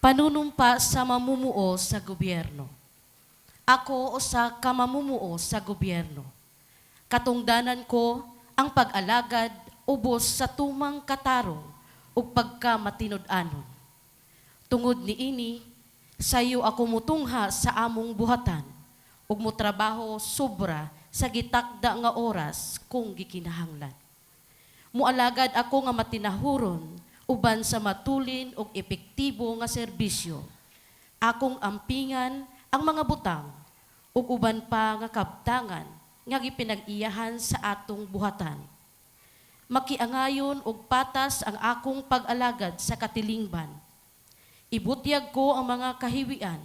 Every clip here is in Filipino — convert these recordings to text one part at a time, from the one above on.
Panunumpa sa mamumuo sa gobyerno. Ako usa ka mamumuo sa gobyerno. Katungdanan ko ang pag-alagad ubos sa tumang katarong ug pagka matinud-anon. Tungod niini, sayo ako mutungha sa among buhatan ug motrabaho sobra sa gitakda nga oras kung gikinahanglan. Mualagad ako nga matinahuron uban sa matulin ug epektibo nga serbisyo. Akong ampingan ang mga butang ug uban pa nga kabtangan nga gipinag-iyahan sa atong buhatan. Makiangayon og patas ang akong pag-alagad sa katilingban. Ibutyag ko ang mga kahiwian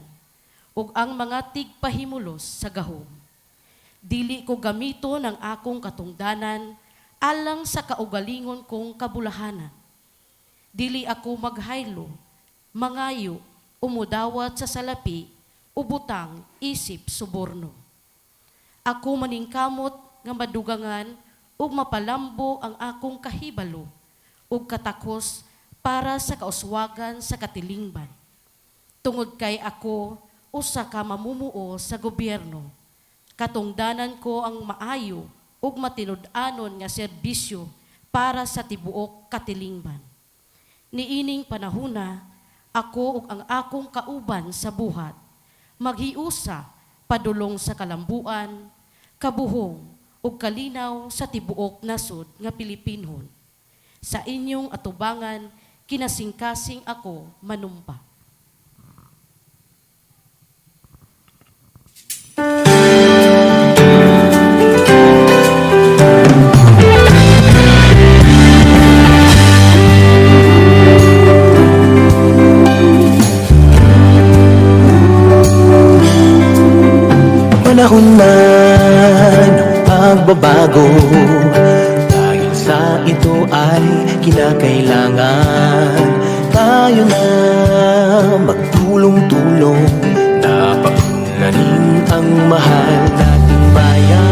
ug ang mga tigpahimulos sa gahom. Dili ko gamiton ang akong katungdanan alang sa kaugalingon kong kabulahanan. Dili ako maghaylo, mangayo, umudawat sa salapi, ubutang, isip, suborno. Ako maningkamot nga madugangan ug mapalambo ang akong kahibalo ug katakos para sa kauswagan sa katilingban. Tungod kay ako, usa ka mamumuo sa gobyerno. Katungdanan ko ang maayo ug matinud-anon nga serbisyo para sa tibuok katilingban. Niining panahona, ako ug ang akong kauban sa buhat, maghiusa padulong sa kalambuan, kabuhong ug kalinaw sa tibuok nasod nga Pilipinhon. Sa inyong atubangan, kinasingkasing ako manumpa. Panahon na ng pagbabago, dahil sa ito ay kinakailangan tayo na magtulong-tulong na paunlarin ang mahal nating bayan.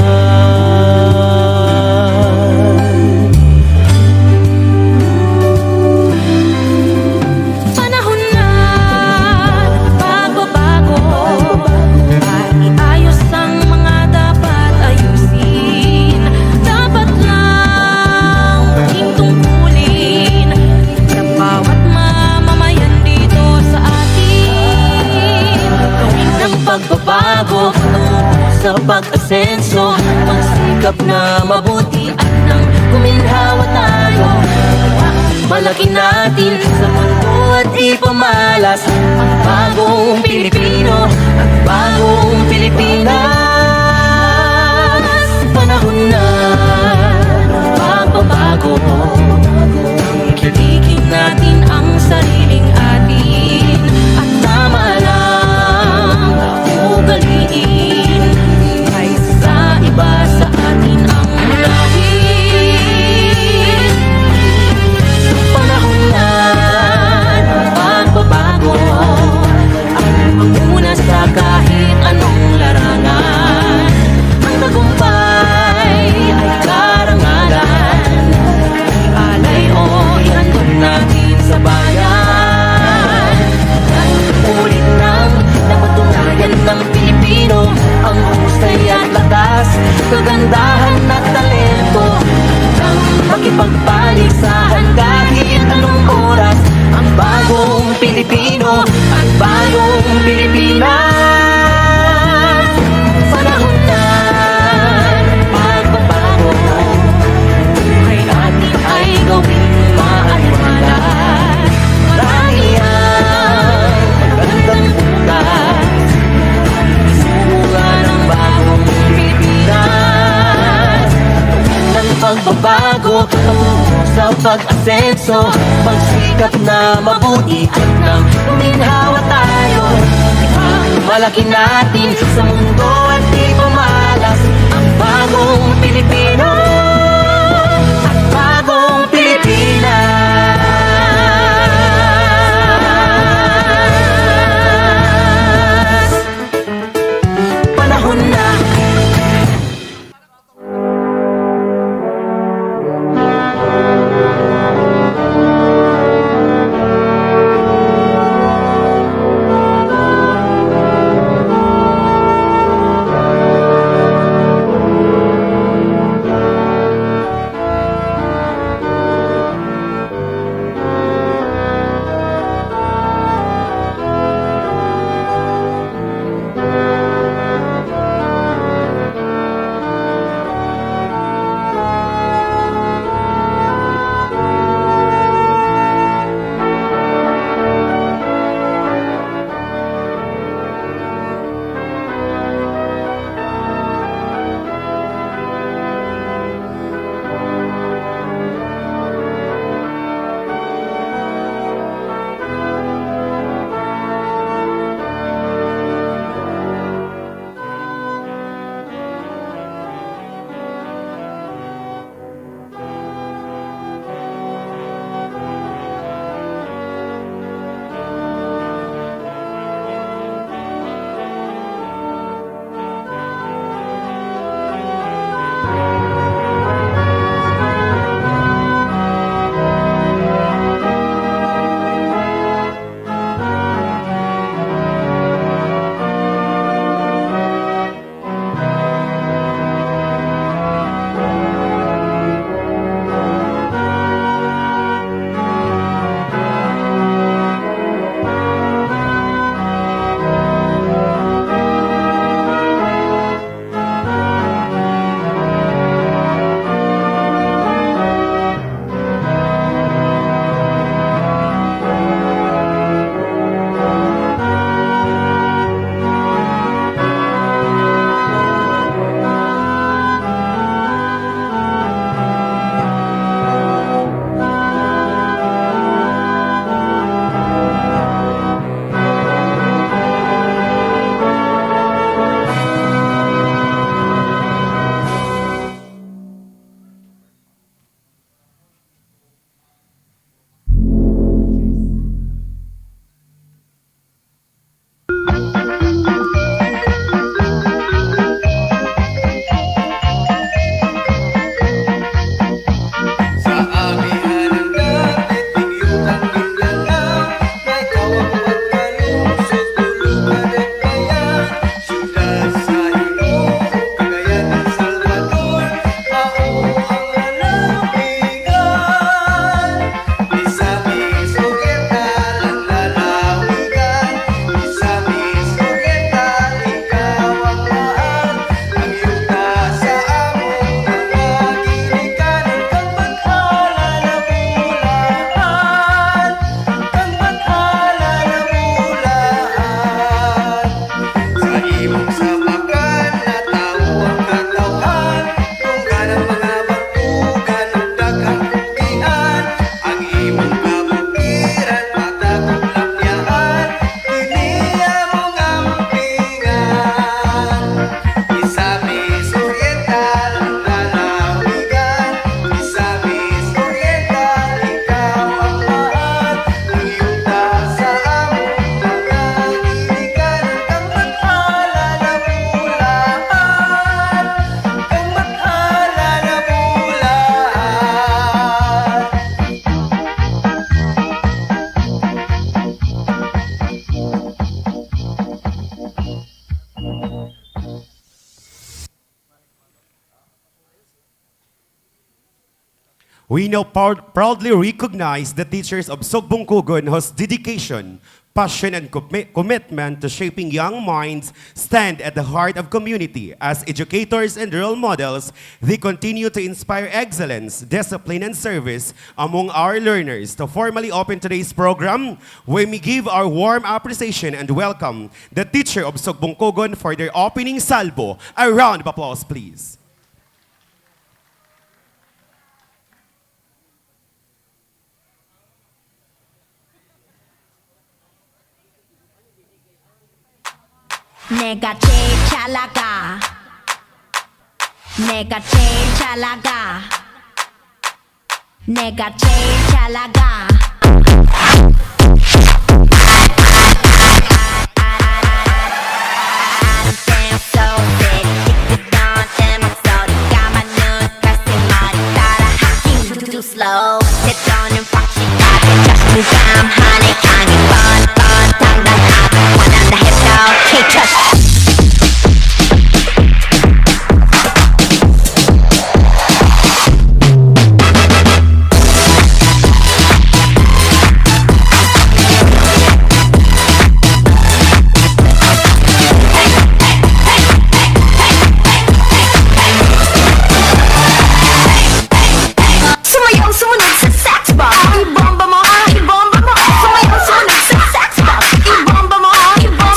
Panahon na pagbabago, iayos ang mga dapat ayusin. Dapat lang maging tungkulin ng bawat mamamayan dito sa atin. Gawin ng pagbabago sa pag-asenso, magsikap na mabuti at nang kuminhawa tayo. Malaki natin sa mundo at ipamalas ang bagong Pilipino at bagong Pilipinas. Panahon na pagbabago, kilikin natin ang sariling atin at tama lang na ugaliin kaysa iba sa atin ang unahin. Panahon na ng pagbabago, ang manguna sa kahit anong larangan. Ang tagumpay ay karangalan, alay o ihandog natin sa bayan. Ulit nang napatunayan ng Pilipino ang husay at lakas, kagandahan at talento ang makipagpaligsahan kahit anong oras. Ang bagong Pilipino at bagong Pilipinas. Panahon na ng pagbabago, buhay natin ay gawing maaliwalas. Marami ang magandang bukas, isumunga ng bagong Pilipinas. Ng pagbabago, sa pag-asenso, magsikap na mabuti at nang uminhawa tayo. Malaki natin sa mundo at ipamalas ang bagong Pilipino at bagong Pilipinas. Panahon na. We now proudly recognize the teachers of Sugbungkugon whose dedication, passion, and commitment to shaping young minds stand at the heart of community. As educators and role models, they continue to inspire excellence, discipline, and service among our learners. To formally open today's program, we may give our warm appreciation and welcome the teacher of Sugbungkugon for their opening salvo. A round of applause, please. 내가 제일 잘 나가 내가 제일 잘 나가 내가 제일 잘 나가 Slow, 대전은 확실하게 자신감하네 강이 뻔뻔 당당하고 원한다 해서 Can't trust 숨어요 숨은 새 섹스박 이 bomba 이 bomba 숨어요 숨은 새 섹스박 이 bomba 이 bomba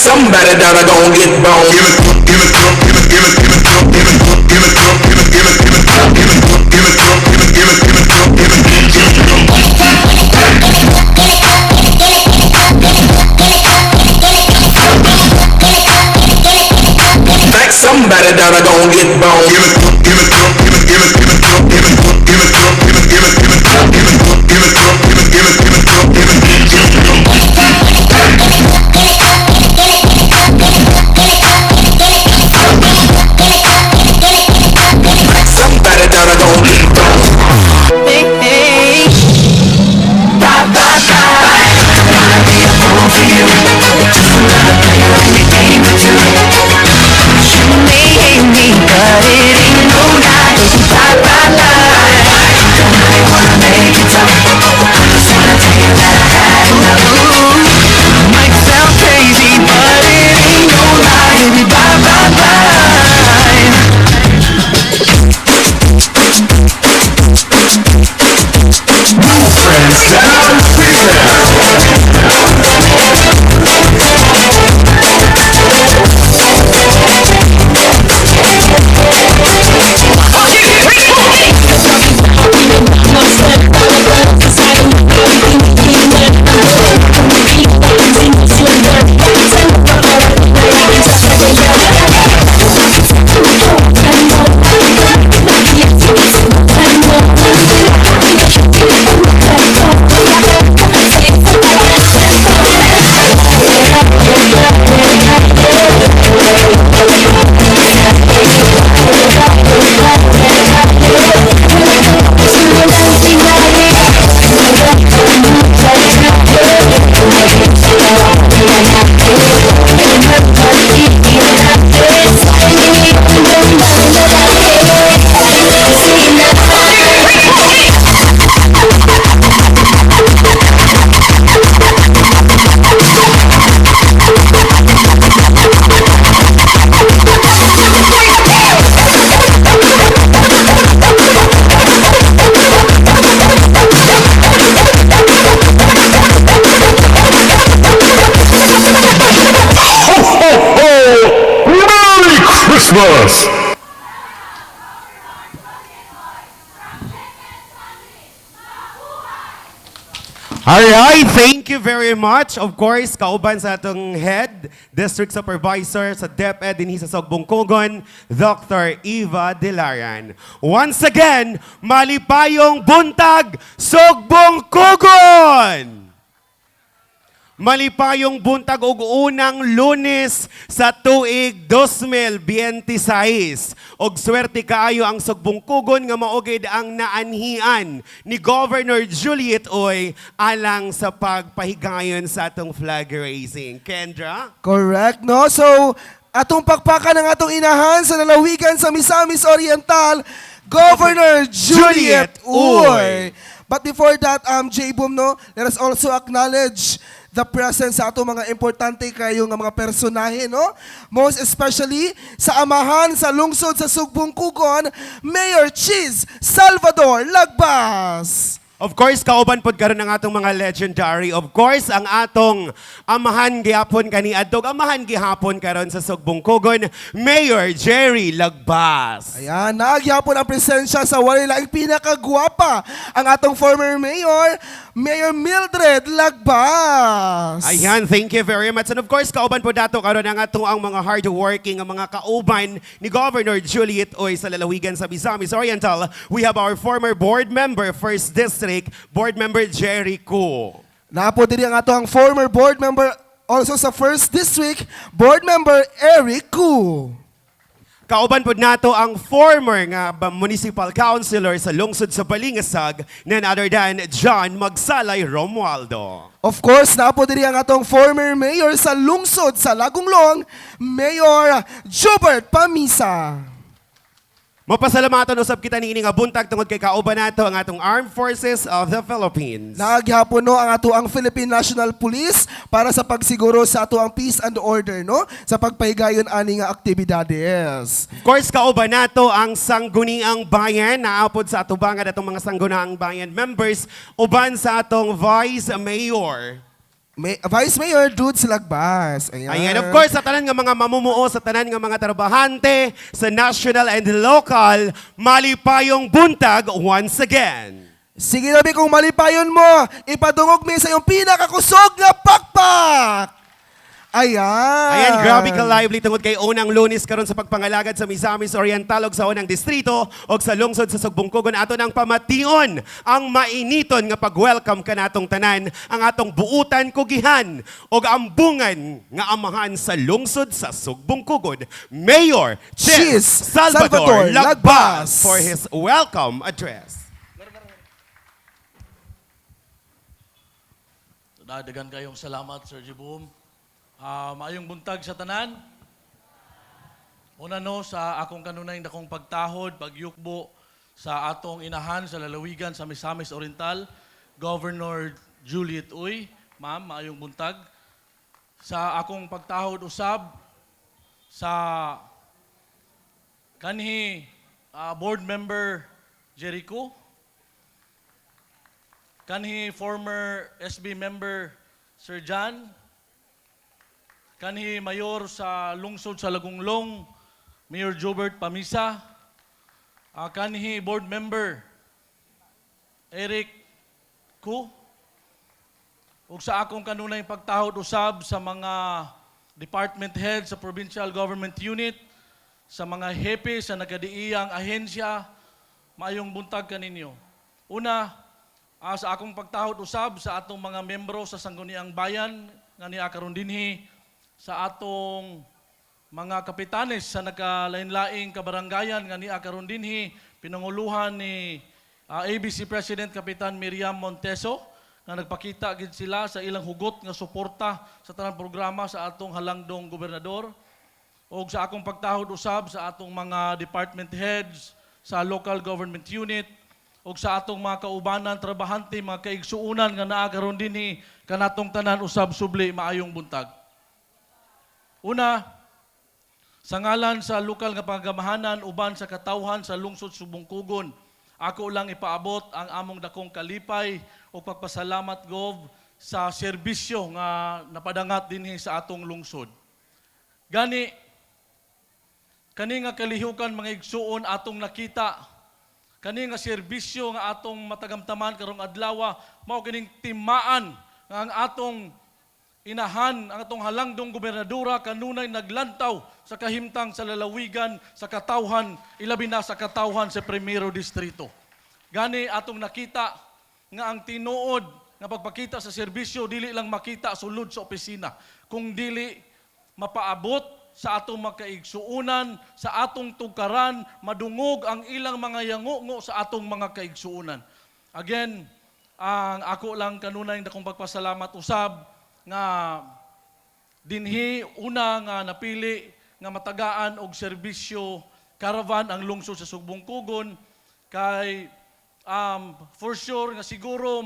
Somebody that I gon' get bone. Give it, give it, give it, give it, give it, give it, give it, give it, give it, give it, give it, give it, give it, give it, give it, like somebody that I gon' get bone. Give it, give it, give it, give it, give it, give it, give it, give it, give it, give it, give it, give it, give it, give it, give it, give it, somebody that I gon' get bone. Hey, hey. Bye, bye, bye. Gonna be a fool for you. Just another player in the game with you. You may hate me, but it boss. Alright, thank you very much. Of course, kauban sa atong head, District Supervisor sa DepEd din sa Sogbungkugon, Dr. Eva Delaran. Once again, malipayong buntag, Sogbungkugon! Malipayong buntag ug unang Lunes sa tuig 2026. Og swerte kaayo ang Sogbungkugon nga maugid ang naanhian ni Governor Juliet Oy alang sa pagpahigayon sa atong flag raising. Kendra? Correct, no? So, atong pakpakan ng atong inahan sa lalawigan sa Misamis Oriental, Governor Juliet Uy. But before that, J-Boom, no, let us also acknowledge the presence sa atong mga importante kayo nga mga personahe, no? Most especially sa amahan sa lungsod sa Sugbungkugon, Mayor Cheese Salvador Lagbas. Of course, kauban pod karon ang atong mga legendary. Of course, ang atong amahan gihapon kaniadtog, amahan gihapon karon sa Sugbungkugon, Mayor Jerry Lagbas. Ayan, naagyapon ang presensya sa walilaing pinakagwapa, ang atong former mayor, Mayor Mildred Lagbas. Ayan, thank you very much. And of course, kauban po dato karon ang ato ang mga hardworking, ang mga kauban ni Governor Juliet Oy sa lalawigan sa Misamis Oriental. We have our former board member, 1st District, Board Member Jerry Koo. Napo diri ang ato ang former board member also sa 1st District, Board Member Eric Koo. Kauban po nato ang former nga municipal councilor sa lungsod sa Balingasag, none other than John Magsalay Romualdo. Of course, napo diri ang atong former mayor sa lungsod sa Lagunglong, Mayor Jobert Pamisa. Mapasalamatan usab kita niini nga buntag tungod kay kauban nato ang atong Armed Forces of the Philippines. Naghapon no ang ato ang Philippine National Police para sa pagsiguro sa ato ang peace and order, no, sa pagpahigayon ani nga aktibidades. Of course, kauban nato ang Sangguniang Bayan, naapod sa atubangan atong mga Sangguniang Bayan members, uban sa atong Vice Mayor. Vice Mayor Dudes Lagbas. Ayan, of course, sa tanan nga mga mamumuo, sa tanan nga mga trabahante, sa national and local, malipayong buntag once again. Sige nabi kung malipayon mo, ipadungog mi sa iyong pinakakusog nga pakpak. Ayan. Ayan, grabe ka lively tungod kay unang Lunes karon sa pagpangalagad sa Misamis Oriental ug sa unang distrito ug sa lungsod sa Sugbungkugon ato nang pamation ang mainiton nga pag-welcome kanatong tanan, ang atong buutan kugihan ug ambungan nga amahan sa lungsod sa Sugbungkugon, Mayor Cheese Salvador Salvador Lagbas Lagbas. for his welcome address. Dagan kayong salamat, Sir J-Boom. Maayong buntag sa tanan. Una no, sa akong kanunay dakong pagtahod, pagyukbo sa atong inahan sa lalawigan sa Misamis Oriental, Governor Juliet Uy. Ma'am, maayong buntag. Sa akong pagtahod usab, sa kanhi board member Jericho, kanhi former SB member Sir John, kanhi mayor sa lungsod sa Lagunglong, Mayor Jobert Pamisa, kanhi board member Eric Koo, ug sa akong kanunay pagtahod usab sa mga department head sa provincial government unit, sa mga hepe sa nagadiiyang ahensya, maayong buntag kaninyo. Una, sa akong pagtahod usab sa atong mga membro sa Sangguniang Bayan nga niya karon dinhi, sa atong mga kapitanes sa nagkalain-laing kabaranggayan nga niya karon dinhi, pinanguluhan ni ABC President Kapitan Miriam Monteso nga nagpakita gid sila sa ilang hugot nga suporta sa tanang programa sa atong halangdong gobernador. O sa akong pagtahod usab sa atong mga department heads sa local government unit, o sa atong mga kaubanan, trabahante, mga kaigsuunan nga naa karon dinhi kanatong tanan usab subli, maayong buntag. Una, sa ngalan sa lokal nga pagamahanan uban sa katawhan sa lungsod Sugbungkugon, ako lang ipaabot ang among dakong kalipay o pagpasalamat gov sa serbisyo nga napadangat dinhi sa atong lungsod. Gani, kani nga kalihukan mga igsuon atong nakita, kani nga serbisyo nga atong matagamtaman karong adlaw, mao kining timaan nga ang atong inahan, ang atong halangdong gobernadora kanunay naglantaw sa kahimtang sa lalawigan, sa katawhan, ilabi na sa katawhan sa Primero Distrito. Gani atong nakita nga ang tinuod nga pagpakita sa serbisyo dili lang makita sulod sa opisina, kung dili mapaabot sa atong makaigsuunan, sa atong tugkaran, madungog ang ilang mga yangungo sa atong mga kaigsuunan. Again, ang ako lang kanunay na kong pagpasalamat usab nga dinhi una nga napili nga matagaan og serbisyo caravan ang lungsod sa Sugbong Kugon kay for sure nga siguro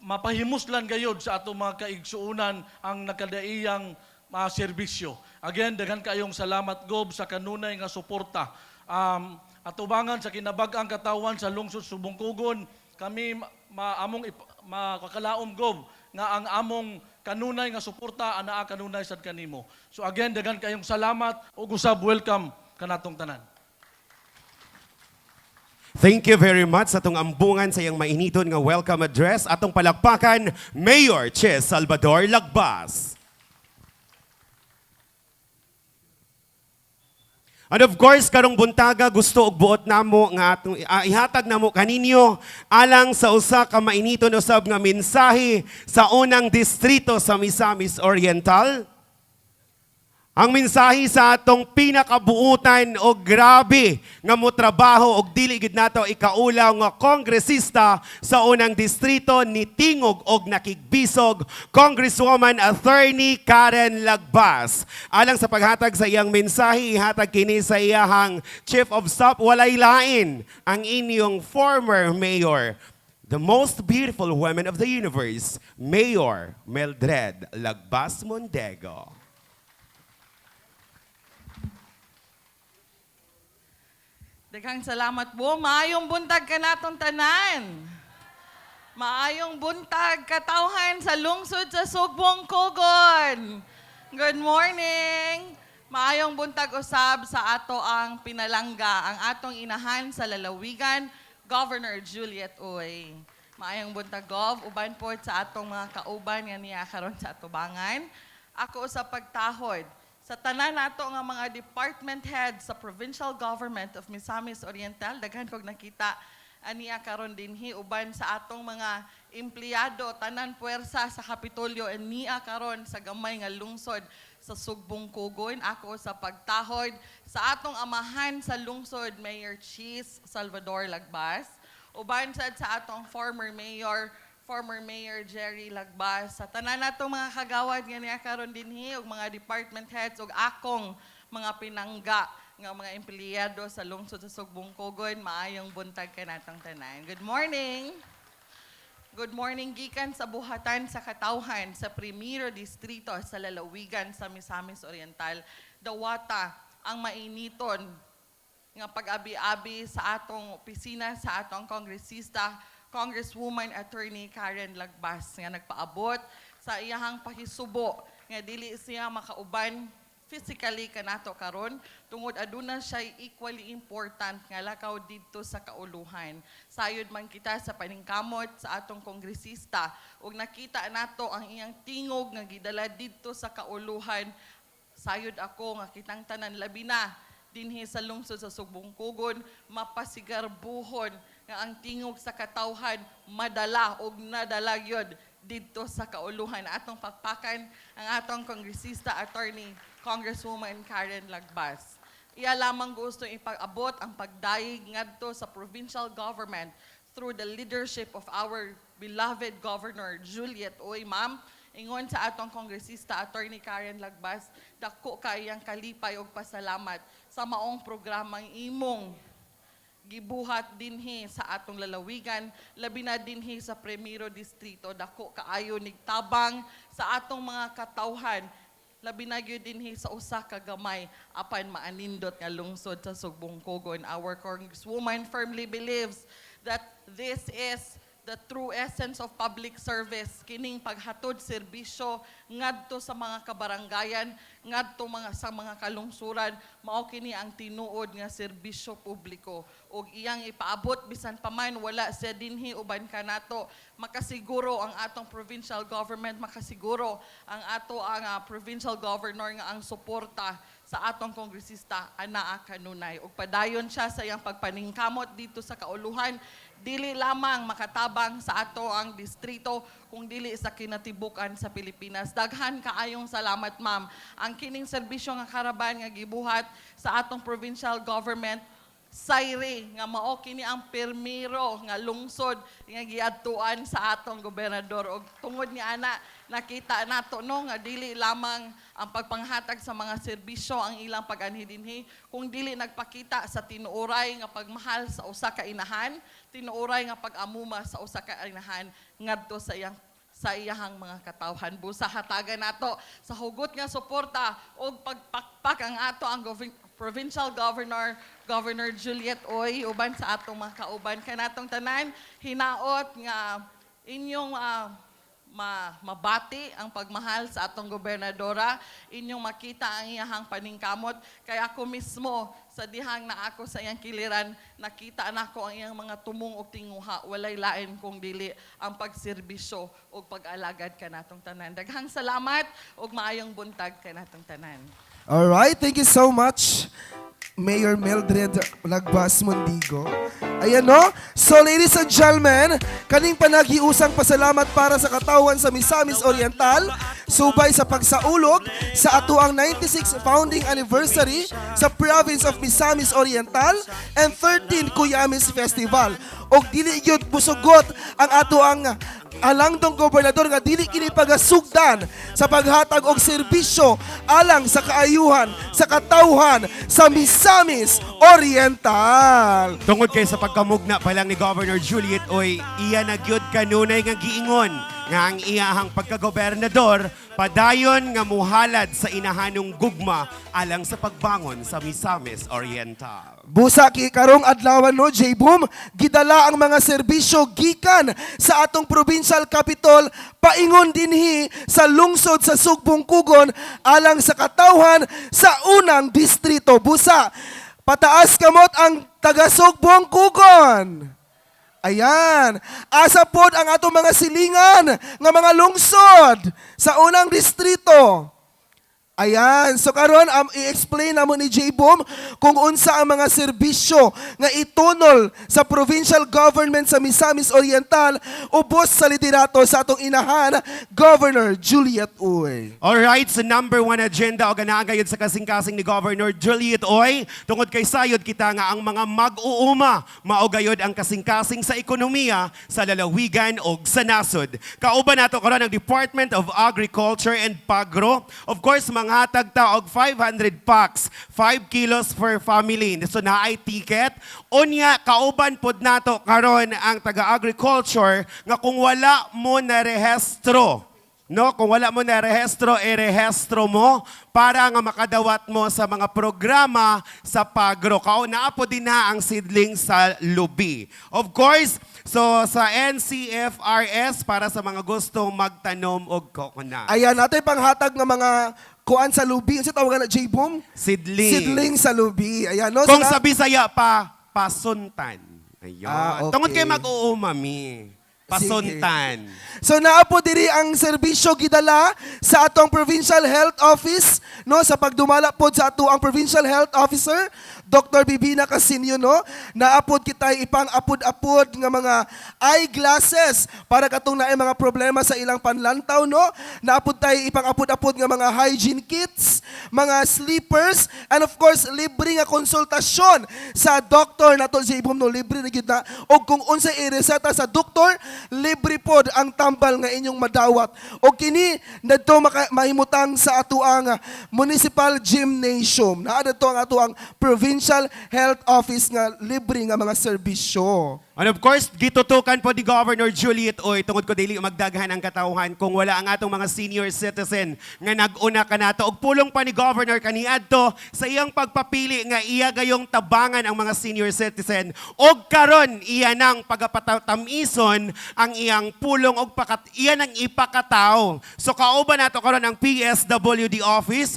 mapahimuslan gayod sa atong mga kaigsuunan ang nakadaiyang serbisyo. Again, daghan kayong salamat Gob sa kanunay nga suporta. Atubangan sa kinabag-ang katawan sa lungsod Subong Kugon, kami among makakalaom Gob nga ang among kanunay nga suporta anaa kanunay sad kanimo. So again, daghan kayong salamat ug usab welcome kanatong tanan. Thank you very much sa atong ambungan sa iyang mainiton nga welcome address. Atong palakpakan, Mayor Che Salvador Lagbas. And of course, karong buntaga gusto og buot namo nga atong ihatag namo kaninyo alang sa usa ka mainiton usab nga mensahe sa unang distrito sa Misamis Oriental. Ang mensahe sa atong pinakabuutan o grabe nga motrabaho og dili gid nato ikaulaw nga kongresista sa unang distrito ni tingog og nakigbisog Congresswoman Attorney Karen Lagbas. Alang sa paghatag sa iyang mensahe, ihatag kini sa iyahang Chief of Staff walay lain ang inyong former mayor, the most beautiful woman of the universe, Mayor Mildred Lagbas Mondego. Daghang salamat po. Maayong buntag ka natong tanan. Maayong buntag katawhan sa lungsod sa Sugbong Kugon. Good morning. Maayong buntag usab sa ato ang pinalangga, ang atong inahan sa lalawigan, Governor Juliet Uy. Maayong buntag Gov, uban po sa atong mga kauban nga niya karon sa atubangan. Ako sa pagtahod sa tanan nato nga mga department heads sa provincial government of Misamis Oriental, daghan kog nakita aniya karon dinhi uban sa atong mga empleyado tanan puwersa sa Kapitolyo aniya karon sa gamay nga lungsod sa Sugbong Kugon. Ako sa pagtahod sa atong amahan sa lungsod, Mayor Cheese Salvador Lagbas, uban sad sa atong former Mayor Jerry Lagbas, sa tanan natong mga kagawad nga niya karon dinhi ug mga department heads ug akong mga pinangga nga mga empleyado sa lungsod sa Sugbong Kugon, maayong buntag kanatong tanan. Good morning. Good morning gikan sa buhatan sa katawhan sa Primero Distrito sa lalawigan sa Misamis Oriental. Dawata ang mainiton nga pag-abi-abi sa atong opisina sa atong kongresista Congresswoman Attorney Karen Lagbas nga nagpaabot sa iyahang pakisubo nga dili siya makauban physically kanato karon tungod aduna siya equally important nga lakaw didto sa kauluhan. Sayod man kita sa paningkamot sa atong kongresista ug nakita nato ang iyang tingog nga gidala didto sa kauluhan. Sayod ako nga kitang tanan labi na dinhi sa lungsod sa Sugbong Kugon mapasigarbuhon nga ang tingog sa katawhan madala og nadala gyud didto sa kauluhan. Atong pakpakan ang atong kongresista attorney Congresswoman Karen Lagbas. Iya lamang gusto ipag-abot ang pagdayeg ngadto sa provincial government through the leadership of our beloved Governor Juliet Uy. Ma'am, ingon sa atong kongresista attorney Karen Lagbas, dako kayang kalipay og pasalamat sa maong programang imong gibuhat dinhi sa atong lalawigan, labi na dinhi sa Primero Distrito. Dako kaayo nigtabang sa atong mga katawhan, labi na gyud dinhi sa usa ka gamay apan maanindot nga lungsod sa Sugbong Kugon. Our Congresswoman firmly believes that this is the true essence of public service, kining paghatod serbisyo ngadto sa mga kabarangayan, ngadto sa mga kalungsuran, mao kini ang tinuod nga serbisyo publiko. Og iyang ipaabot bisan pa man wala sa dinhi uban kanato, makasiguro ang atong provincial government, makasiguro ang provincial governor nga ang suporta sa atong kongresista anaa kanunay. Og padayon siya sa iyang pagpaningkamot dito sa kauluhan, dili lamang makatabang sa ato ang distrito, kung dili sa kinatibukan sa Pilipinas. Daghan kaayong salamat, ma'am. Ang kining serbisyo nga karaban nga gibuhat sa atong provincial government, sayre nga mao kini ang permiro nga lungsod nga giadtuan sa atong gobernador. Og tungod ni ana nakita nato no nga dili lamang ang pagpanghatag sa mga serbisyo ang ilang pag-anhi dinhi, kung dili nagpakita sa tinuoray nga pagmahal sa usa ka inahan, tinuoray nga pag-amuma sa usa ka inahan ngadto sa iyahang mga katawhan. Busa hatagan nato sa hugot nga suporta og pagpakpak ang ato ang provincial governor, Governor Juliet Oy, uban sa atong mga kauban kanatong tanan, hinaot nga inyong mabati ang pagmahal sa atong gobernadora, inyong makita ang iyahang paningkamot. Kaya ako mismo, sa dihang na ako sa iyang kiliran, nakita nako ang iyang mga tumong o tinguha, walay lain kung dili ang pagserbisyo o pag-alagad kanatong tanan. Daghang salamat ug maayong buntag kanatong tanan. Alright, thank you so much, Mayor Mildred Lagbas Mondigo. Ayan no? So ladies and gentlemen, kaning panagiusang pasalamat para sa katawan sa Misamis Oriental, subay sa pagsaulog sa ato ang 96th founding anniversary sa province of Misamis Oriental and 13 Cuyamis Festival. Og dili gyud busugot ang ato ang alangdong gobernador nga dili kini pagasugdan sa paghatag og serbisyo alang sa kaayuhan sa katawhan sa Misamis Oriental. Tungod kay sa pagkamugna pa lang ni Governor Juliet Oy, iya nagyud kanunay nga giingon nga ang iyahang pagkagobernador padayon nga muhalad sa inahanong gugma alang sa pagbangon sa Misamis Oriental. Busa karong adlawan no, J-Boom, gidala ang mga serbisyo gikan sa atong provincial capital paingon dinhi sa lungsod sa Sugbong Kugon alang sa katawhan sa unang distrito. Busa, pataas kamot ang taga Sugbong Kugon. Ayan, asa pod ang atong mga silingan nga mga lungsod sa unang distrito. Ayan, so karon i-explain namo ni J-Boom kung unsa ang mga serbisyo nga itunol sa provincial government sa Misamis Oriental ubos sa liderato sa atong inahan, Governor Juliet Oy. Alright, so number 1 agenda o ganaagayod sa kasing-kasing ni Governor Juliet Oy, tungod kay sayod kita nga ang mga mag-uuma, maugayod ang kasing-kasing sa ekonomiya, sa lalawigan o sa nasod. Kauban nato karon ang Department of Agriculture and Pagro. Of course, mga tagta og 500 packs, 5 kilos per family. So naay ticket. Unya, kauban pod nato karon ang taga-agriculture nga kung wala mo na rehestro, no? Kung wala mo na rehestro, irehestro mo para nga makadawat mo sa mga programa sa Pagro. Kauna po din na ang seedling sa lubi. Of course, so sa NCFRS para sa mga gustong magtanom og coconut. Ayan, natin panghatag ng mga kuan sa lubi. Ano tawagan na, J-Boom? Seedling. Sidling sa lubi. Ayan, no? Kung So, sa Bisaya pa, pasuntan. Ayun. okay. Tungod kay mag-uumami. Pasuntan. So naapo diri ang serbisyo gidala sa atong Provincial Health Office no sa pagdumala pod sa ato ang Provincial Health Officer Dr. Bibina Casinio no. Naapod kitay ipang-apod-apod nga mga eyeglasses para katong naay mga problema sa ilang panlantaw no. Naapod tay ipang-apod-apod nga mga hygiene kits, mga sleepers, and of course libre nga konsultasyon sa doktor nato sa ibom no, libre na gyud na. Og kung unsay ireseta sa doktor, libre pod ang tambal nga inyong madawat. O kini nadto mahimutang sa ato ang municipal gymnasium. Naa to ang ato ang provincial Provincial Health Office nga libre nga mga serbisyo. And of course, gitutukan po ni Governor Juliet Oy tungod ko dili magdaghan ang katawhan kung wala ang atong mga senior citizen nga nag-una ka nato og pulong pa ni Governor kaniadto sa iyang pagpapili nga iya gayong tabangan ang mga senior citizen og karon iya nang pagapatamison ang iyang pulong og iya nang ipakataw. So kauban nato karon ang PSWD office.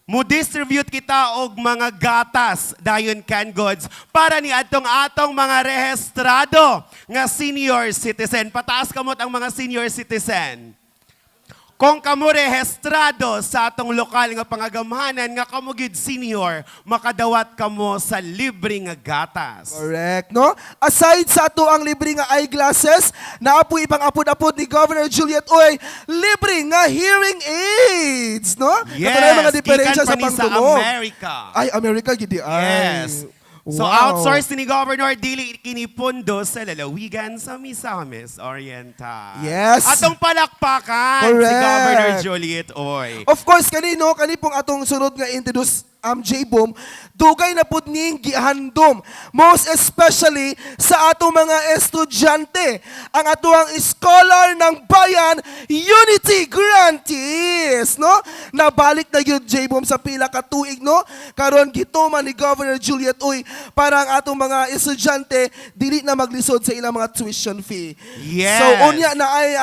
Mo-distribute kita og mga gatas dayon can goods para ni atong mga rehistrado nga senior citizen. Pataas kamot ang mga senior citizen. Kung kamo rehistrado sa atong lokal nga pangagamhanan nga kamo gid senior, makadawat kamo sa libre nga gatas. Correct, no? Aside sa ato ang libre nga eyeglasses, naapoy ipang apod-apod ni Governor Juliet Oy, libre nga hearing aids, no? Ito na yung mga diferensya sa gikan pa ni sa pangtunog. America. Ay, America, gidi ay. Yes. So Wow. outsource ni Governor dili kinipundo sa lalawigan sa Misamis Oriental. Yes. Atong palakpakan si Correct. Governor Juliet Oy. Of course, kani pong atong sunod nga introduce J-Boom, dugay na pud ning gihandom. Most especially sa ato mga estudyante, ang ato ang Scholar ng Bayan Unity Grantees, no? Nabalik na gyud J-Boom sa pila ka tuig, no? Karon gituman ni Governor Juliet Oy para ang atong mga estudyante dili na maglisod sa ilang mga tuition fee. Yes. So unya na ay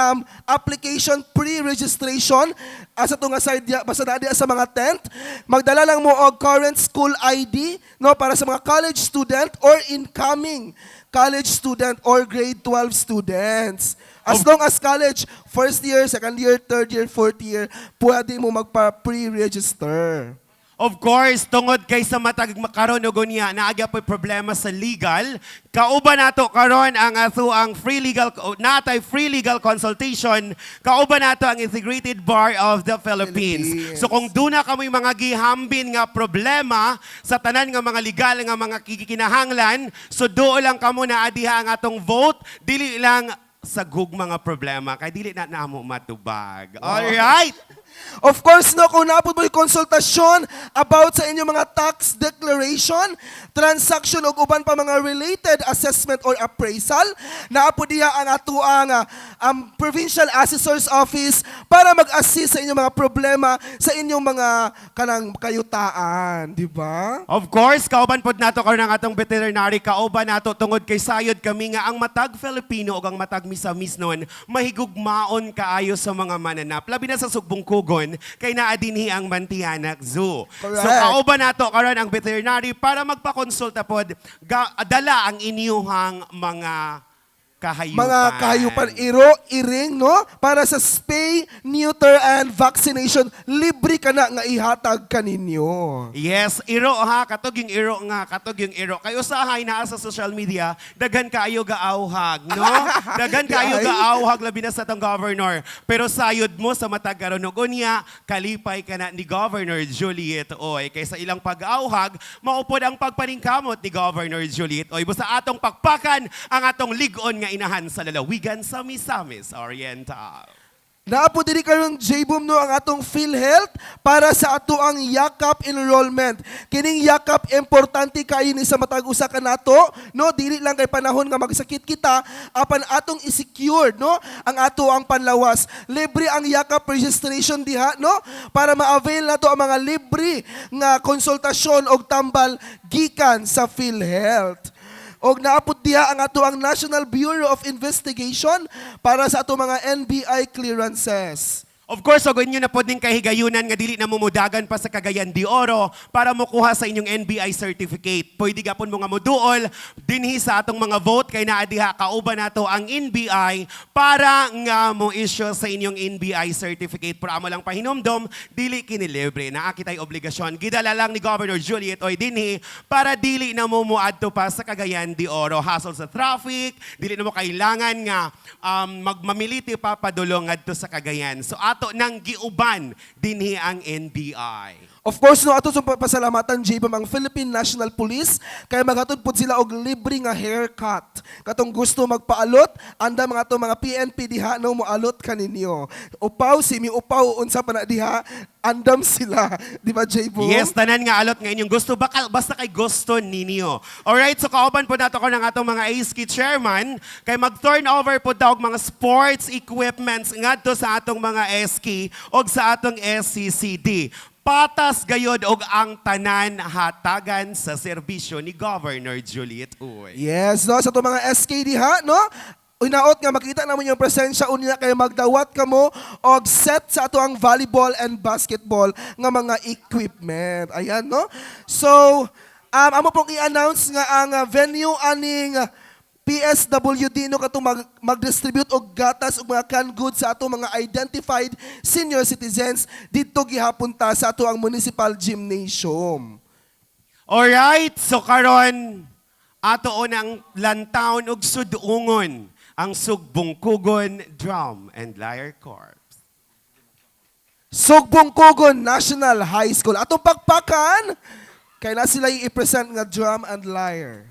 application pre-registration asa to nga side basta na diya sa mga tent, magdala lang mo og current school ID, no, para sa mga college student or incoming college student or grade 12 students. As long as college, first year, second year, third year, fourth year, pwede mo magpa-pre-register. Of course, tungod kay sa matag makaron og unya naagya po'y problema sa legal, kauban nato karon ang ato ang free legal consultation, kauban nato ang Integrated Bar of the Philippines. So kung duna kamoy mga gihambin nga problema sa tanan nga mga legal nga mga kinahanglan, so duo lang kamo na adiha ang atong vote, dili lang sa mga problema kay dili na namo matubag. All right. Of course, no, kung napod mo yung konsultasyon about sa inyong mga tax declaration, transaction o uban pa mga related assessment or appraisal, naapod diha ang ato ang Provincial Assessor's Office para mag-assist sa inyong mga problema sa inyong mga kanang kayutaan, di ba? Of course, kauban pod nato karon ang atong veterinary, kauban nato tungod kay sayod kami nga ang matag Filipino ug ang matag Misamis nun mahigugmaon kaayo sa mga mananap. Labi na sa Sugbong Kugon kay naa dinhi ang Mantianak Zoo. Correct. So kauban nato karon ang veterinary para magpakonsulta pod dala ang inyuhang mga kahayupan. Mga kahayupan, iring, no? Para sa spay, neuter, and vaccination, libre ka na nga ihatag kaninyo. Yes, iro ha, katog yung iro. Kayo usahay naa sa social media, daghan kaayo gaawhag, no? Daghan kaayo gaawhag labi na sa tong governor. Pero sayod mo sa matag karon ug unya, kalipay ka na ni Governor Juliet Oy. Kaysa ilang pag-awhag, maupod ang pagpaningkamot ni Governor Juliet Oy. Busa atong pakpakan ang atong ligon nga inahan sa lalawigan sa Misamis Oriental. Naapo diri karon J-Boom, no, ang atong PhilHealth para sa ato ang yakap enrollment. Kining yakap importante kayo ni sa matag usa ka nato, no, dili lang kay panahon nga magsakit kita apan atong i-secure, no, ang ato ang panlawas. Libre ang yakap registration diha, no, para ma-avail nato ang mga libre nga konsultasyon og tambal gikan sa PhilHealth. Og naapod diha ang ato ang National Bureau of Investigation para sa ato mga NBI clearances. Of course, og inyo na po din kahigayunan nga dili na mumudagan pa sa Cagayan de Oro para mokuha sa inyong NBI certificate. Pwede gapon mo nga moduol dinhi sa atong mga vote kay naa diha kauban nato ang NBI para nga mo issue sa inyong NBI certificate. Pero amo lang pahinomdom, dili kini libre. Naa kitay obligasyon. Gidala lang ni Governor Juliet Oy dinhi para dili na mo muadto pa sa Cagayan de Oro. Hassle sa traffic, dili na mo kailangan nga magmamiliti pa padulong ngadto sa Cagayan. So ato nang giuban dinhi ang NBI. Of course, no, ato sa pasalamatan, J-Bam, ang Philippine National Police, kaya maghatod po sila og libre nga haircut. Katong gusto magpaalot, anda mga to mga PNP diha, no, moalot kaninyo. Upaw, simi-upaw, unsa pa na diha, andam sila. Di ba, J-Bam? Yes, tanan nga alot nga inyong gusto. Basta kay gusto ninyo. Alright, so kauban po nato ko ng atong mga ASK chairman, kay mag-turnover po daw og mga sports equipments ngadto sa atong mga SK o sa atong SCCD. Patas gayod og ang tanan hatagan sa serbisyo ni Governor Juliet Uy. Yes, no, sa to mga SK diha, no? Unaot nga makita naman yung presensya unya kay magdawat kamo og set sa ato ang volleyball and basketball nga mga equipment. Ayan, no? So, amo pong i-announce nga ang venue aning PSWD no katong mag-distribute og gatas og mga canned goods sa ato mga identified senior citizens dito gihapon ta sa ato ang municipal gymnasium. Alright, so karon ato unang lantawon og sudungon ang Sugbungkugon Drum and Lyre Corps. Sugbungkugon National High School. Atong pakpakan kay na sila i-present nga drum and lyre.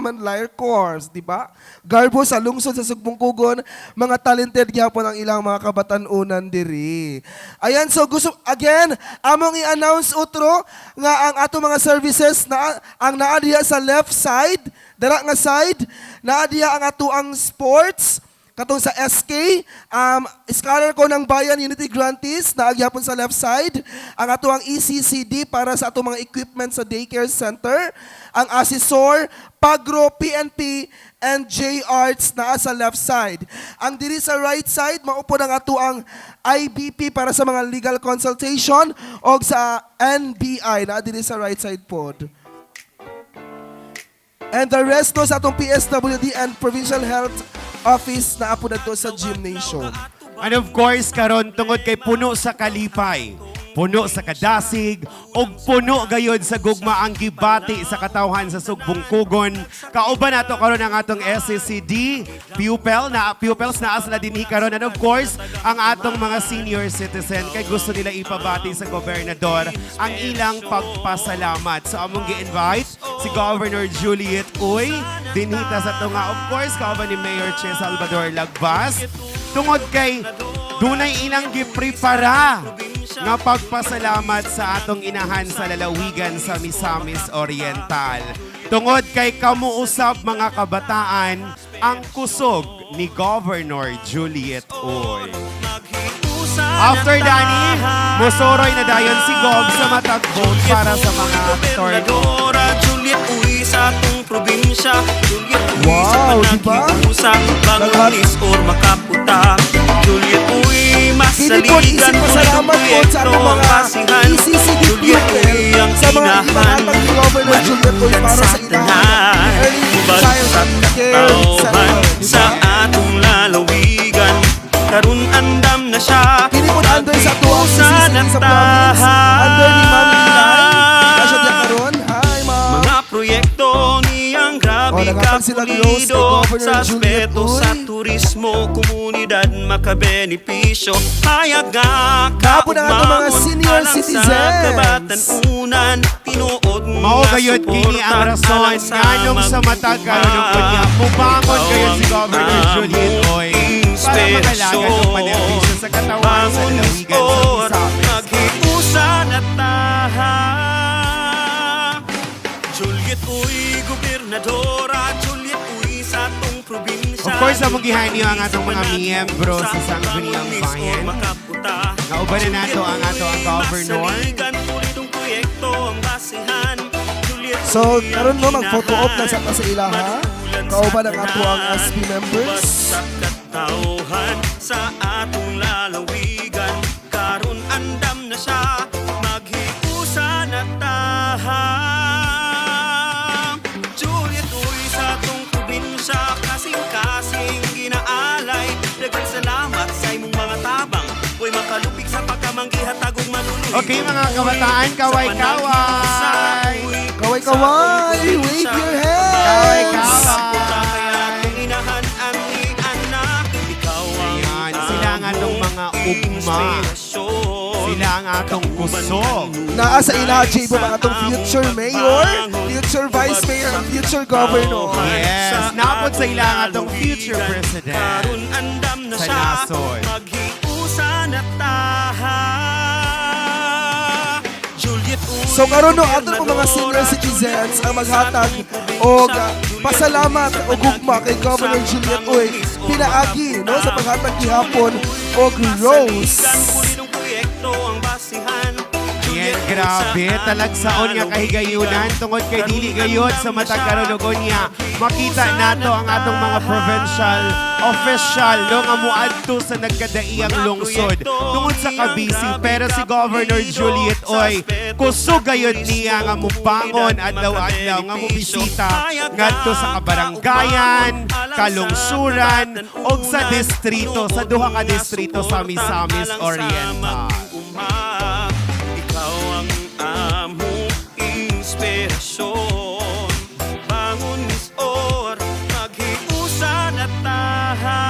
Common Layer Course, di ba? Garbo sa lungsod sa Sugbongkugon, mga talented gyapon ang ilang mga kabatanunan diri. Ayan, so gusto, again, among i-announce utro nga ang ato mga services na ang naa diha sa left side, dara nga side, naa diha ang ato ang sports, katong sa SK, scholar ko ng Bayan Unity Grantees na agyapon sa left side. Ang ato ang ECCD para sa ato mga equipment sa daycare center. Ang Assessor, Pagro, PNP, and J-Arts na sa left side. Ang diri sa right side, maupo ang ato ang IBP para sa mga legal consultation o sa NBI na diri sa right side pod. And the rest no sa atong PSWD and Provincial Health Office na apo na to sa gymnasium. And of course, karon tungod kay puno sa kalipay, puno sa kadasig, o puno gayod sa gugma ang gibati sa katawhan sa Sugbongkugon. Kauban nato karon ang atong SCCD, pupils na asla dinhi karon. And of course, ang atong mga senior citizen kay gusto nila ipabati sa gobernador ang ilang pagpasalamat. So among gi-invite si Governor Juliet Uy, dinhita sa tunga, of course, kauban ni Mayor Che Salvador Lagbas. Tungod kay dunay ilang giprepara nga pagpasalamat sa atong inahan sa lalawigan sa Misamis Oriental. Tungod kay kamuusab mga kabataan ang kusog ni Governor Juliet Uy. After Dani, musoroy na dayon si Gov sa matag vote para sa mga aktor. Juliet Uy sa atong probinsya. Juliet Uy Wow, sa diba? panagkiusang bangunis or makaputa. Juliet Uy Hindi po masaligan isip pasalamat po sa ating mga ECCD pupil sa mga ibahatang ni Governor Juliet Uy para sa inahan. Early Childhood Care Center. sa atong lalawigan. Karun andam na siya. Kini po under sa tuwang ECCD sa province. Under ni Ma'am Lilay. Kasya diya karon. Hi, Ma'am. Mga proyekto niyang grabe nakapag sila close kay kapulido Governor sa Juliet aspeto Uy. sa turismo, komunidad makabenepisyo. Hayag nga Kapo na nga mga kaugmaon, senior alang citizens. Sa kabatanunan, tinuod Mao gayud kini ang rason nganong sa matag karon ko niya mubangon gayud si Governor Juliet Uy para magalagad ng panerbisyo sa katawan sa lalawigan sa Misamis. Maghiusan at taha. Juliet Uy, gobernadora. Juliet Uy sa atong probinsya. Of course, among gihain niyo ang atong mga miyembro sa Sangguniang Bayan. Nauban na nato ang ato ang governor. So, karon mo mag-photo op na sa ilaha. Kauban ang ato ang SB members. Sa katauhan sa atong lalawigan. Karon andam na siya. Maghiusan at taha. Juliet Uy sa atong probinsya. Kasing-kasing ginaalay. Daghang salamat sa imong mga tabang. Huwag makalupig sa pagkamanggihatagong manuluy. Okay mga kabataan, kaway-kaway! Kaway-kaway! Wave your hands! Kaway-kaway! Ayan, sila ang atong mga ugma. Sila ang atong kusog. Naa sa ilaha, J-Bob, ang atong future mayor, future vice mayor, and future governor. Yes, napod sa ila ang atong future president sa nasod. Maghiusan at taha. Juliet Uy, So karon no ato po mga senior citizens ang maghatag og pasalamat o gugma kay Governor Juliet Uy pinaagi no sa paghatag gihapon og rose. Yan, grabe. Talagsaon nga kahigayunan tungod kay dili gayod sa matag karunugon niya. Makita nato ang atong mga provincial official no nga muadto sa nagkadaiyang lungsod tungod sa kabisi. Pero si Governor Juliet Uy kusog gayod niya nga mubangon adlaw-adlaw nga mubisita ngadto sa kabaranggayan, kalungsuran og sa distrito, sa duha ka distrito sa Misamis Oriental. Ikaw ang among inspirasyon. Bangon Miss Or, maghiusan at taha.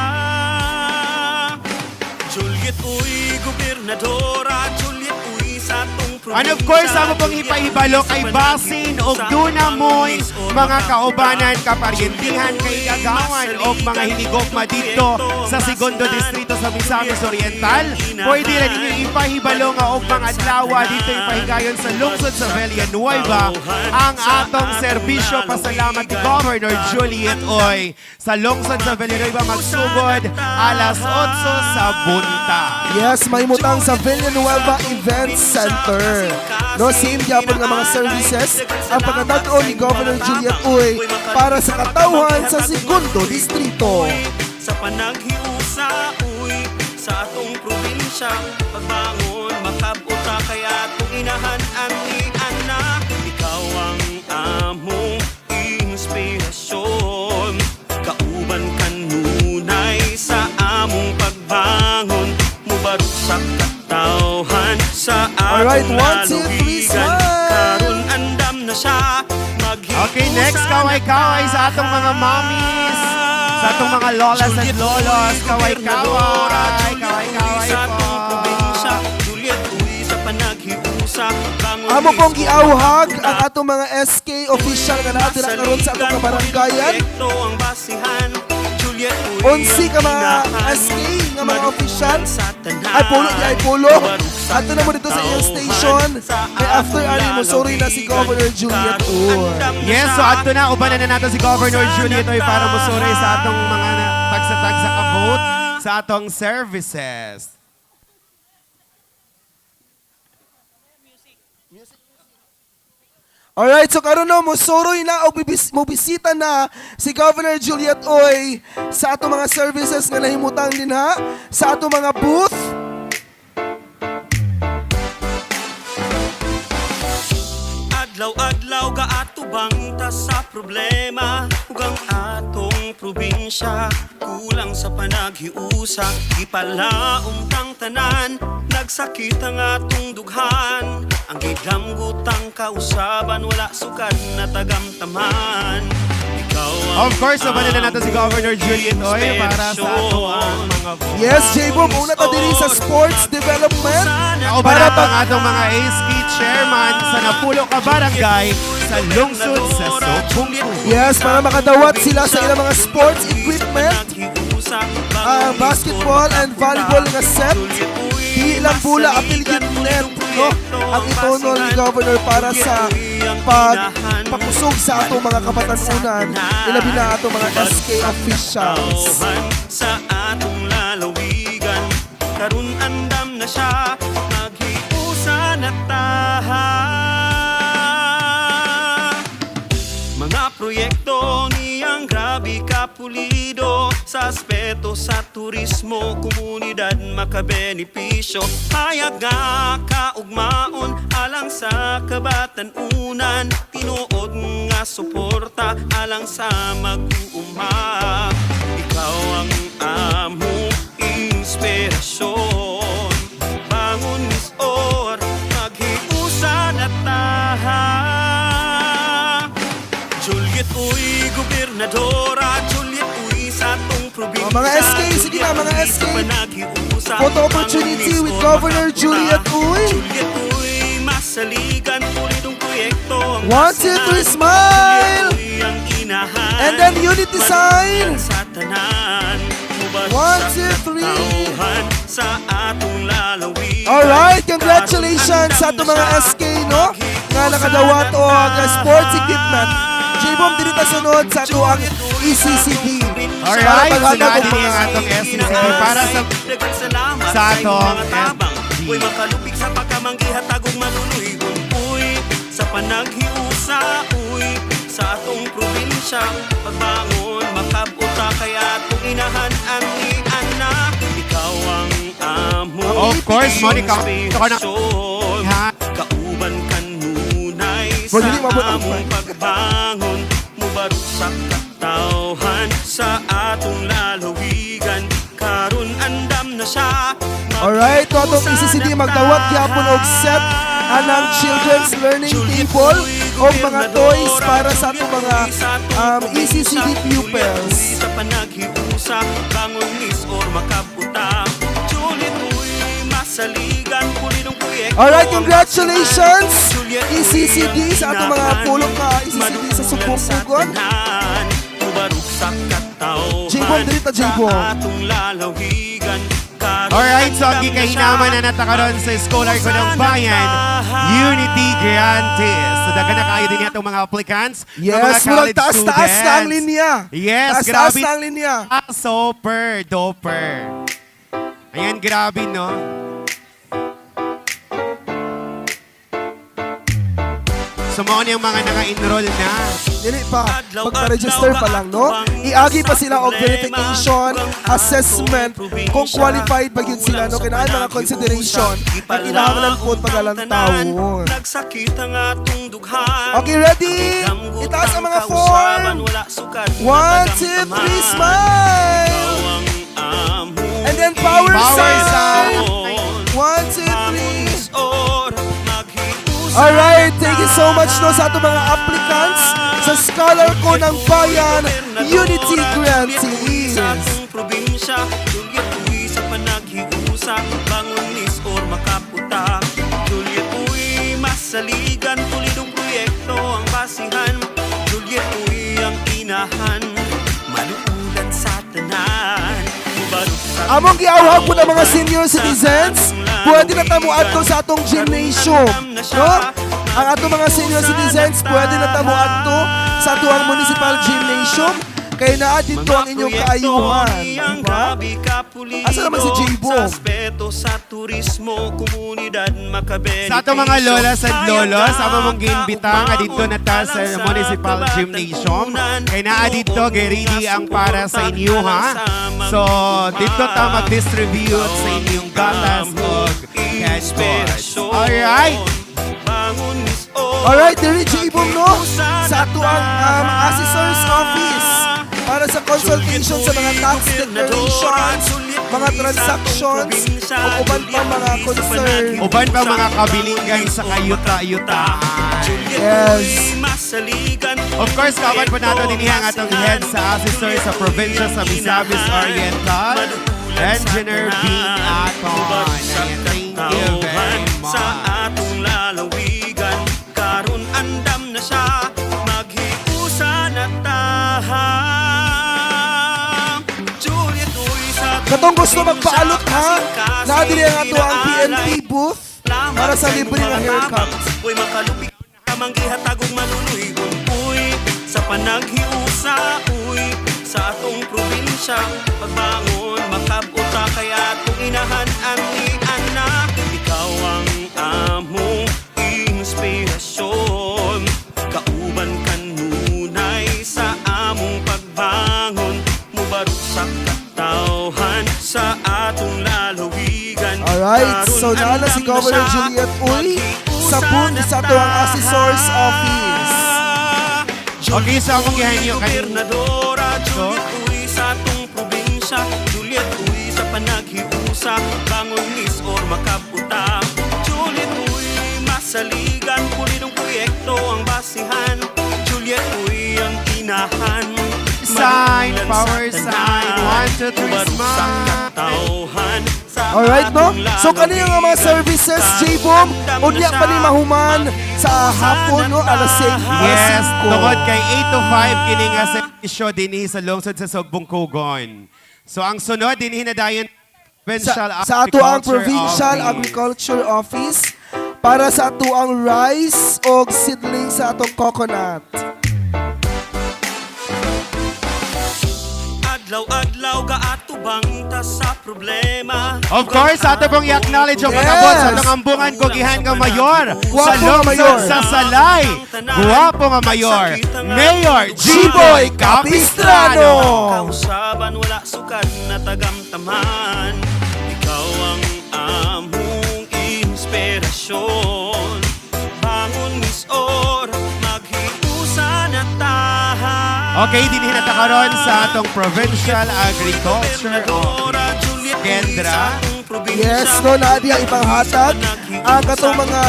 Juliet Uy, gobernadora. Juliet Uy sa atong probinsya. And of course, amo pong ipahibalo kay Basin o Dunamoy, mga kaubanan, kaparyentihan, kay Gagawan o mga hinigokma dito sa Segundo Distrito sa Misamis Oriental. Pwede rin ninyo ipahibalo nga o mga adlawa dito ipahigayon sa lungsod sa Villanueva ang atong serbisyo. Pasalamat ni Governor Juliet Oy. Sa lungsod sa Villanueva magsugod alas 8 sa bunta. Yes, mahimutang sa Villanueva Event Center. No, same gyapon nga mga services ang pagkatagao ni Governor Juliet Uy para sa katawhan sa Segundo Distrito. Sa panaghiusa, uy, sa atong probinsya, pagbangon, makabuta, kaya itong inahan ani anak, ikaw ang among inspirasyon. Kauban kanunay sa among pagbangon, mubarok sa katawhan sa Alright, atong 1, 2, 3, lalawigan. smile! Karon andam na siya, maghiusa. Okay, next, kaway-kaway sa atong mga mommies, sa atong mga lolas at lolos. Kaway-kaway, kaway-kaway po. Amo pong giauhag ang atong mga SK official nga natin na karon sa atong kabaranggayan. Onsi ka mga SK nga mga official. Ay pulo, ay pulo. Ato na mo dito sa iyong station. Kay after ari mo, sorry na si Governor Juliet Uy. Yes, so ato na, ubanan na natin si Governor Juliet Oy para musuri sa atong mga tagsa-tagsa ka-vote sa atong services. Alright, so karon no, musoroy na o mobisita na si Governor Juliet Oy sa ato mga services nga nahimutang dinha sa ato mga booth. Adlaw-adlaw ga atubang ta sa problema, ugang atong probinsya, kulang sa panaghiusa, ipalaong tang tanan, nagsakit ang atong dughan, ang gidamgutang kausaban, wala sukad na tagamtaman. Ikaw ang Of course, ubanan na natin si Governor Juliet Oy para sa ato ang mga vote. Yes, J-Boom, una ta diri sa sports development. Kaubanan pa ang atong mga ASK chairman sa Napulo ka barangay sa lungsod sa Sogbongko. Yes, para makadawat sila sa ilang mga sports equipment, basketball and volleyball nga set. Di ilang pula affiliate net, no? Ang itonol ni Governor para sa pagpakusog sa atong mga kapatanunan, ilabi na atong mga SK officials. sa atong lalawigan, karun andam na siya, maghiusa na taha. Mga proyekto niyang grabe kapulido, sa aspeto sa turismo, komunidad makabenepisyo, hayag nga kaugmaon alang sa kabatanunan, tinuod nga suporta alang sa mag-uuma. Ikaw ang among inspirasyon, bangon Miss Or, maghiusa na taha. Juliet Uy, gobernadora, Juliet Uy, sa atong probinsya. Mga SK, sige na mga SK. Panaghiusa, Photo opportunity bangon with Miss Governor Or, Juliet Uy. Juliet Uy, masaligan, pulitong proyekto. 1, 2, 3, smile! Juliet Uy, ang inahan. And then unity sign. Sa tanan, 1, 2, 3. sa atong lalawigan. Alright, congratulations sa ato mga SK, no? Nga nakadawat o sports equipment. J-Bomb, dito ta sunod sa ato ang ECCD. Alright, Para sunod paghatag din ng ang atong SCCD para sa atong SCCD. Uy, makalupig sa pagkamanggihatagong maluluyon. Uy, sa panaghiusa, uy, sa atong probinsya, pagbangon, makabuta, kaya itong inahan ang anak, ikaw ang among Of course, Monica. inspirasyon. Ha? Kauban kanunay sa Pwede di mabot ang among pagbangon, mubarok sa katawhan sa atong lalawigan, karon andam na siya. Alright, to atong ECCD magdawat gyapon og set anang children's learning table o mga toys para sa atong mga ECCD pupils. Sa panaghiusa, bangon Miss Or makabuta, Juliet Uy, mas masaligan, pulidong proyekto. Alright, ang congratulations! basihan. Juliet, ECCD Uy, sa ang atong mga inahan. pulong ka ECCD sa Sugbong Pugon. Tubarok sa katauhan. J-Bomb, dito, J-Bomb. Sa atong lalawigan. Alright, so ang gikahinaman na natakaroon sa Scholar ko ng Bayan, Unity Grantes. So daga na kayo din itong mga applicants, ng mga Yes, murag college taas-taas na ang students. linya. Yes, Taas-taas grabe. na ang linya. Super doper. Ayan, grabe, no? So, mga yung mga naka-enroll na. Dili pa, magpa-register pa lang, no? Iagi pa sila og verification, assessment, kung qualified pa yun sila, no? Kinaan mga consideration, at kinahanglan po paglalantawon. Nagsakit ang atong dughan. Okay, ready? Itaas ang mga form. 1, 2, 3, smile! And then power sign. 1, 2, 3. Alright, thank you so much no sa ating mga applicants sa Scholar ko ng Bayan Unity Grantees. Sa atong probinsya, Juliet Uy sa panaghiusa, bangonis or makaputa. Juliet Uy, masaligan, tulidong proyekto ang basihan. Juliet Uy ang inahan, maluulan sa tanan. Barok sa Among giawhag po ng mga senior citizens, pwede na tamuad to sa atong gymnasium. No? Ang atong mga senior citizens, pwede na tamuad to sa atong municipal gymnasium. Kaya naa dito ang inyong kaayuhan. Diba? Asa naman si J-Bo? Sa aspeto sa turismo, komunidad makabenepisyo. Sa ato mga lolas and lolos, ama mong giimbita nga dito na ta sa Municipal Gymnasium. Kaya naa dito, geridi ang para sa inyo, ha? So, dito ta mag-distribute sa inyong gatas o cashboards. Alright? Alright, diri J-Bo no? Sa ato ang assessor's office para sa consultation sa mga tax declarations, mga transactions, o uban pa mga concern. Uban pa mga kabilinggan sa kayuta-yutaan. Yes. Of course, kawan po nato din ang atong head sa assessor sa probinsya sa Misamis Oriental, Engineer B. Aton. Ayan, thank you very Sa much. atong lalawigan, karon andam na siya, maghiusa na taham. Juliet Uy sa Katong gusto magpaalot ha, naadili ang ato ang PNP booth para sa libre nga haircut. Uy, makalupig na manggihatagong maluluyon. Uy, sa panaghiusa, uy, sa atong probinsya, pagbangon, makabuta kaya atong inahan ang ni anak. Ikaw ang among inspirasyon, kauban kanunay sa among pagbangon, mubarok sa katawhan sa atong lalawigan. Alright, so naala si Governor Juliet Uy sa booth sa ato ang assessor's office. Okay, so akong gihanyo kanina. Gobernadora, Juliet Uy sa atong probinsya, Juliet Uy sa panaghiusa, bangonis or makaputa. Juliet Uy, masaligan, pulidong proyekto ang basihan. Juliet Uy ang inahan. Sign, Malulan power sa sign. tanan, 1, 2, 3, tubarok sa smile. katauhan, sa Alright no? atong So kanina nga mga services, J-Bomb, unya pa ni mahuman sa hapon no, alas 6. Yes, tungod kay 8 to 5 kini nga servisyo dinhi sa lungsod sa Sugbong Kugon. So ang sunod dinhi na dayon Provincial sa ato ang Agriculture Provincial Office. Agriculture Office para sa ato ang rice o seedling sa atong coconut. Adlaw-adlaw gaatubang ta sa problema. Of course, ato pong i-acknowledge ang Yes. pag-abot sa itong ambungan kogihan nga mayor sa Guwapo nga lungsod mayor. sa Salay. Guwapo nga mayor, Mayor G-Boy Capistrano. Kausaban wala sukad na tagamtaman. Ikaw ang among inspirasyon. Bangon Miss Or, maghiusa na tahan. Okay, dinhi na ta karon sa atong Provincial Agriculture Office. Kendra. Yes, no, naadi ang ipanghatag ang katong mga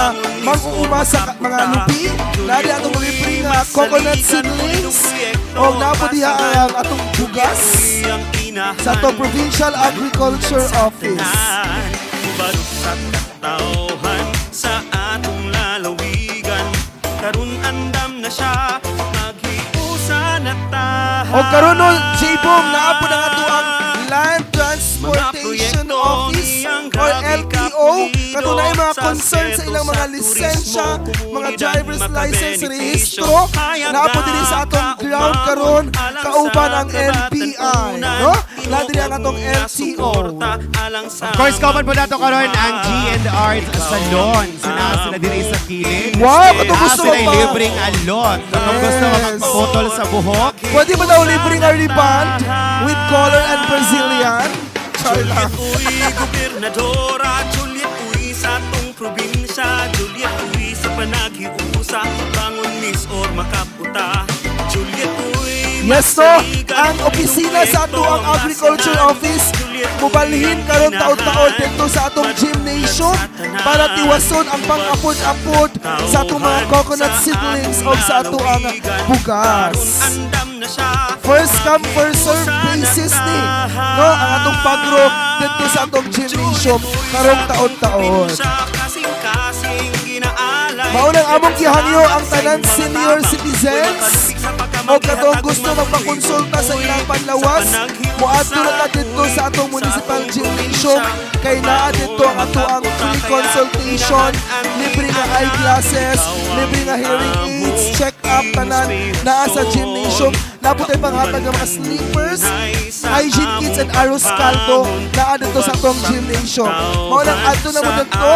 mang-uuma sa mga lupi, naadi atong mga libre nga coconut seedlings o napo diha ang atong bugas sa atong Provincial Agriculture Office. Mubarok sa katauhan sa atong lalawigan. Karun andam na siya, maghiusa na tahan. O karon no, J-Boom, naapo na nga to ang Land Transportation Office or LTO. Katunay mga concern sa ilang mga lisensya, mga driver's license, rehistro. Naapo din sa atong ground karon, kauban ang NBI. No? Ladi ang atong LTO. Of course, kauban po nato karon ang G&R Salon. Sana sila diri sa kilig. Wow, katong gusto sila mo pa. libreng alon. Katong gusto Yes. makaputol sa buhok. Pwede ba daw libre nga reband with color and Brazilian? Char lang. Juliet uy, gobernadora. Juliet uy, sa atong probinsya. Juliet uy, sa panaghiusa. Bangon miss or makaputa. Juliet uy, Yes, no? Ang opisina sa ato ang Agriculture Office mubalhin karon taon-taon dito sa atong gymnasium para tiwason ang pang-apod-apod sa atong mga coconut seedlings o sa ato ang bugas. andam na siya. First come, first serve basis ni. No, ang atong pagro dito sa atong gymnasium karong taon-taon. Kasing-kasing ginaalay. Maunang among gihangyo ang tanan senior citizens o katong gusto magpakonsulta sa ilang panlawas, muadto na dito sa atong municipal gymnasium kay naa dito ang ato ang free consultation, libre nga eyeglasses, libre nga hearing aids, check up tanan naa sa gymnasium. Labot ay panghatag ng mga sleepers, hygiene kits and arroz caldo naa dito sa atong gymnasium. Maunang adto na mo dito,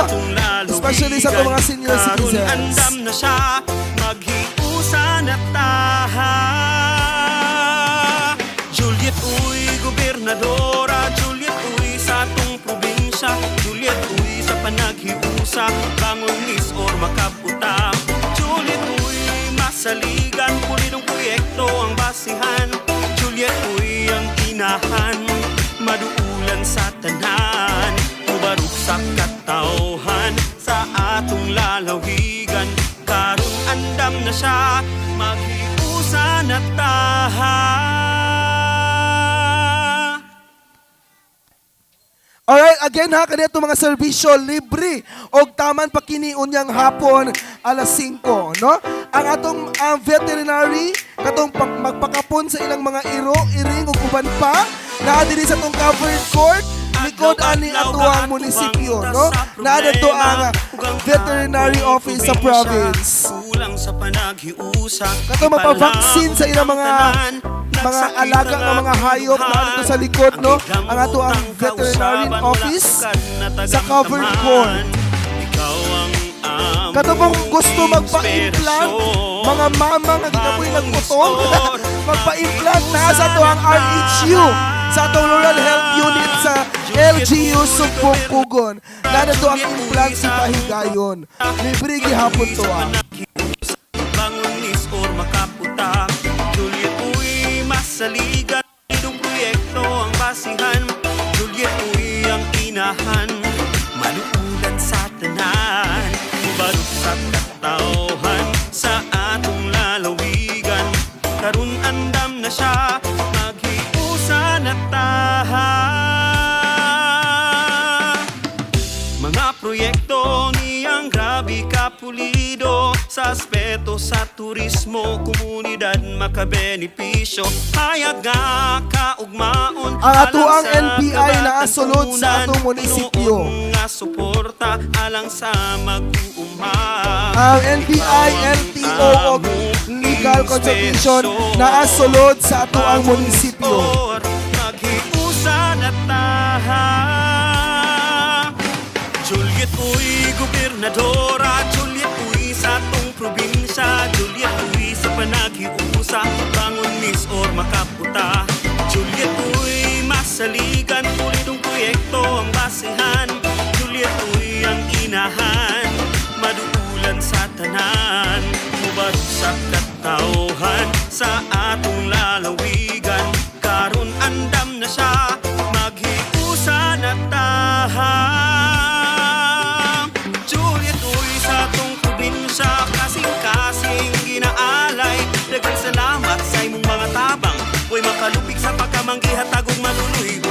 especially sa atong mga senior citizens. Andam na siya, maghiusa na taha. Juliet uy, gobernadora. Juliet uy, sa atong probinsya. Juliet uy, sa panaghiusa. Bangon miss or makaputa. Juliet uy, masaligan. Pulidong proyekto ang basihan. Juliet uy, ang inahan. Maduulan sa tanan. Mubarok sa katauhan sa atong lalawigan. Karong andam na siya, maghiusa na taha. Alright, again ha, kanito mga serbisyo libre o taman pakini unyang hapon alas 5, no? Ang atong veterinary, katong magpakapon sa ilang mga iro, iring o kuban pa, naadiri sa atong covered court, likod ani atuang munisipyo, no? Naada to ang veterinary office sa province. Kulang sa panaghiusa. Katong mapavaksin sa ilang mga alaga ng mga hayop na dito sa likod, no? Ang ato ang veterinary office sa covered court. Kato pong gusto magpa-implant, mga mama nga ginapoy nagputong, magpa-implant na sa to ang RHU, sa atong Rural Health Unit sa LGU Sugbong Pugon. Nana to ang implant sa Pahigayon. Libre gihapon to ah. Bangon miss or makaputa. Juliet uy, masaligan. Idong proyekto ang basihan. Juliet uy, ang inahan. Maluulan sa tanan. Mubarok sa katauhan sa atong lalawigan. Karun andam na siya, maghiusa na taha. Mga proyekto niyang grabe kapulido sa aspeto sa turismo, komunidad makabenepisyo. Hayag nga kaugmaon Ang ato ang NBI na asulod sa atong munisipyo. Nga suporta alang sa mag-uuma. Ang NBI, LTO o legal consultation na asulod sa ato ang munisipyo. Maghiusa na taha. Juliet uy, gobernadora. Juliet uy, sa atong probinsya. Juliet uy, sa panaghiusa. Bangon miss or makaputa. Juliet uy, masaligan. Pulidong proyekto ang basihan. Juliet uy, ang inahan. Maduulan sa tanan. Mubarok sa katauhan sa atong lalawigan. Karon andam na siya, maghiusa na taha. Juliet uy, sa atong probinsya, kasing-kasing ginaalay. Daghang salamat sa imong mga tabang. Uy, makalupig sa pagkamanggihatag ug maluluy.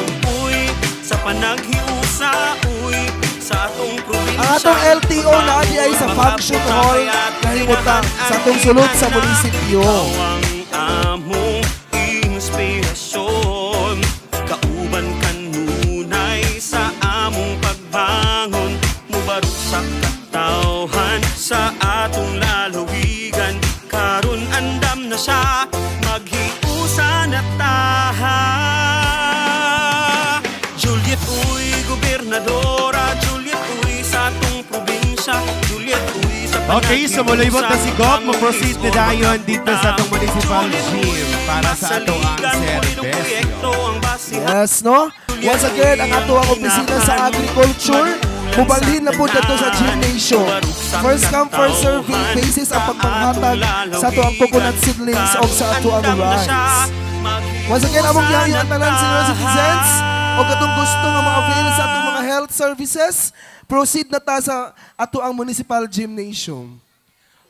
Uy, sa panaghiusa, uy, sa atong LTO na di ay sa function hall kahimutang sa atong sulod sa munisipyo. Ang among inspirasyon, kauban kanunay sa among pagbangon, mubarok sa katawhan sa atong lalawigan. Karon andam na siya, maghiusa na taha. Juliet uy gobernadora, Juliet uy sa atong probinsya, Juliet uy sa Okay, so mulibot na si Gov. Mag-proceed na dayon dito sa atong municipal gym para sa ato ang serbesyo. Yes, no? Once again, ang ato ang opisina sa agriculture, mubalhin na po dito sa gymnasium. First come, first serve basis ang pagpanghatag sa ato ang coconut seedlings o sa ato ang rice. Once again, among yayo ang tanan senior citizens o katong gusto nga ma-avail sa atong mga health services, proceed na ta sa ato ang municipal gymnasium.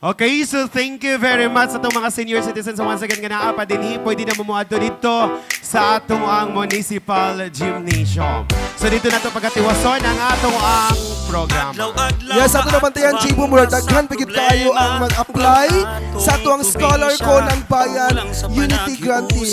Okay, so thank you very much sa itong mga senior citizens. So once again, ganaa pa din pwede na mumuadto dito sa atong ang municipal gymnasium. So dito na ito pagkatiwason ang atong ang programa. Yes, ato naman tayo ang Chibo Mura. Daghan pagit kayo ang mag-apply sa ato ang scholar ko ng bayan Unity Grantee.